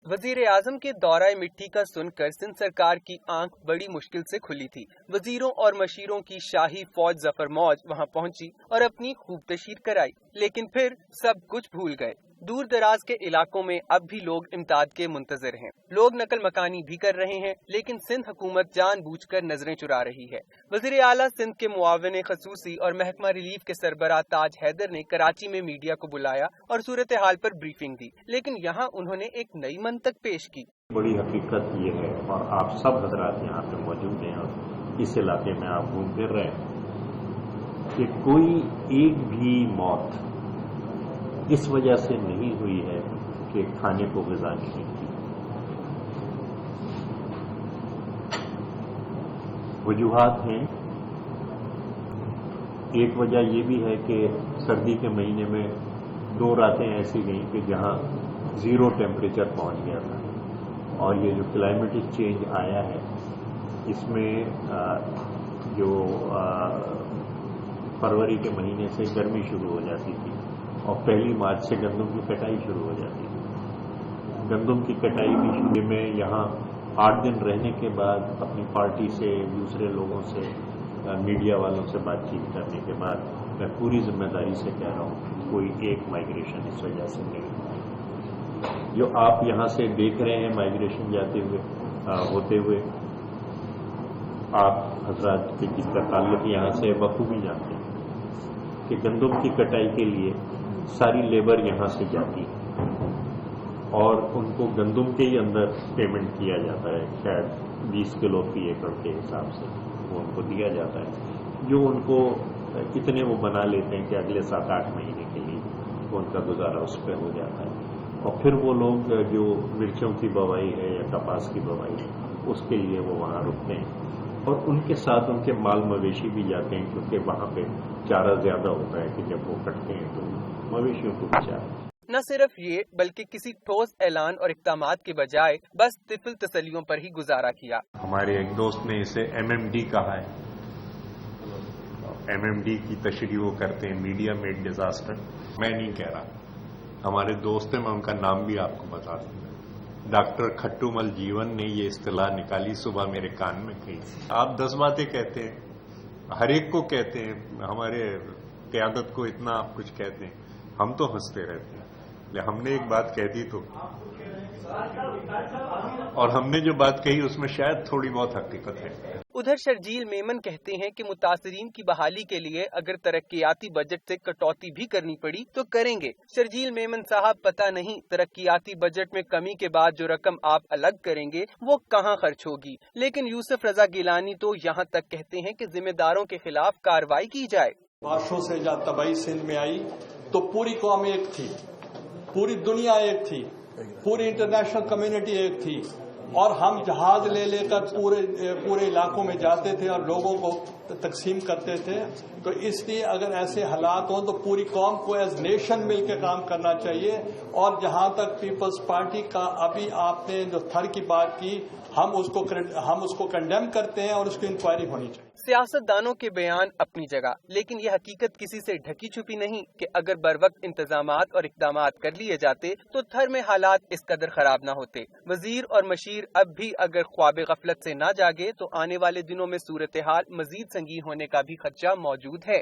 वजीर आजम के दौरा मिट्टी का सुनकर सिंध सरकार की आंख बड़ी मुश्किल से खुली थी। वजीरों और मशीरों की शाही फौज जफर मौज वहां पहुंची और अपनी खूब तशहीर कराई, लेकिन फिर सब कुछ भूल गए। दूर दराज के इलाकों में अब भी लोग इमदाद के मुंतजर हैं। लोग नकल मकानी भी कर रहे हैं, लेकिन सिंध हुकूमत जानबूझकर नजरें चुरा रही है। वजीर आला सिंध के मुआविन खसूसी और महकमा रिलीफ के सरबराह ताज हैदर ने कराची में मीडिया को बुलाया और सूरत हाल पर ब्रीफिंग दी, लेकिन यहाँ उन्होंने एक नई मंतक पेश की। बड़ी हकीकत ये है, और आप सब हजरात यहाँ पे मौजूद हैं और इस इलाके में आप घूम फिर रहे हैं, कि कोई एक भी मौत इस वजह से नहीं हुई है कि खाने को ग़िज़ा नहीं थी। वजूहात हैं। एक वजह ये भी है कि सर्दी के महीने में 2 रातें ऐसी गईं कि जहां 0 टेम्परेचर पहुंच गया था, और ये जो क्लाइमेटिक चेंज आया है इसमें जो फरवरी के महीने से गर्मी शुरू हो जाती थी और 1 मार्च से गंदम की कटाई शुरू हो जाती थी। गंदम की कटाई भी शुरू में यहाँ 8 दिन रहने के बाद अपनी पार्टी से, दूसरे लोगों से, मीडिया वालों से बातचीत करने के बाद मैं पूरी जिम्मेदारी से कह रहा हूँ, कोई एक माइग्रेशन इस वजह से नहीं हुआ। जो आप यहाँ से देख रहे हैं माइग्रेशन जाते हुए होते हुए, आप हजरात के जिसका ताल्लुक यहाँ से बखूबी जानते हैं कि गंदम की कटाई के लिए सारी लेबर यहाँ से जाती है और उनको गंदम के ही अंदर पेमेंट किया जाता है, शायद 20 किलो फी एकड़ के हिसाब से वो उनको दिया जाता है, जो उनको इतने वो बना लेते हैं कि अगले 7-8 महीने के लिए उनका गुजारा उस पर हो जाता है। और फिर वो लोग जो मिर्चों की बवाई है या कपास की बवाई है उसके लिए वो वहाँ रुकते हैं, और उनके साथ उनके माल मवेशी भी जाते हैं, क्योंकि वहाँ पे चारा ज्यादा होता है कि जब वो कटते हैं तो मवेशियों को भी चारा। न सिर्फ ये बल्कि किसी ठोस ऐलान और इक़दामात के बजाय बस तिफिल तसलियों पर ही गुजारा किया। हमारे एक दोस्त ने इसे MMD कहा है। MMD की तशरीह वो करते हैं, मीडिया मेड डिजास्टर। मैं नहीं कह रहा, हमारे दोस्त हैं, मैं उनका नाम भी आपको बता दूंगा। डॉक्टर खट्टूमल जीवन ने ये इस्तिलाह निकाली, सुबह मेरे कान में कही। आप 10 बातें कहते हैं, हर एक को कहते हैं, हमारे क़यादत को इतना आप कुछ कहते हैं, हम तो हंसते रहते हैं। हमने एक बात कह दी तो, और हमने जो बात कही उसमें शायद थोड़ी बहुत हकीकत है। उधर शर्जील मेमन कहते हैं कि मुतासरीन की बहाली के लिए अगर तरक्कियाती बजट से कटौती भी करनी पड़ी तो करेंगे। शर्जील मेमन साहब, पता नहीं तरक्कियाती बजट में कमी के बाद जो रकम आप अलग करेंगे वो कहाँ खर्च होगी। लेकिन यूसुफ रजा गिलानी तो यहाँ तक कहते हैं कि जिम्मेदारों के खिलाफ कार्रवाई की जाए। बारिशों से जब तबाही सिंध में आई तो पूरी कौम एक थी, पूरी दुनिया एक थी, पूरी इंटरनेशनल कम्युनिटी एक थी, और हम जहाज ले लेकर पूरे इलाकों में जाते थे और लोगों को तकसीम करते थे। तो इसलिए अगर ऐसे हालात हों तो पूरी कौम को एज नेशन मिलकर काम करना चाहिए। और जहां तक पीपल्स पार्टी का अभी आपने जो थर की बात की, हम उसको कंडेम करते हैं और उसकी इंक्वायरी होनी चाहिए। सियासतदानों के बयान अपनी जगह, लेकिन यह हकीकत किसी से ढकी छुपी नहीं कि अगर बरवक्त इंतजामात और इक़दामात कर लिए जाते तो थर में हालात इस कदर खराब न होते। वजीर और मशीर अब भी अगर ख्वाब गफलत से न जागे तो आने वाले दिनों में सूरत हाल मजीद संगीन होने का भी खदशा मौजूद है।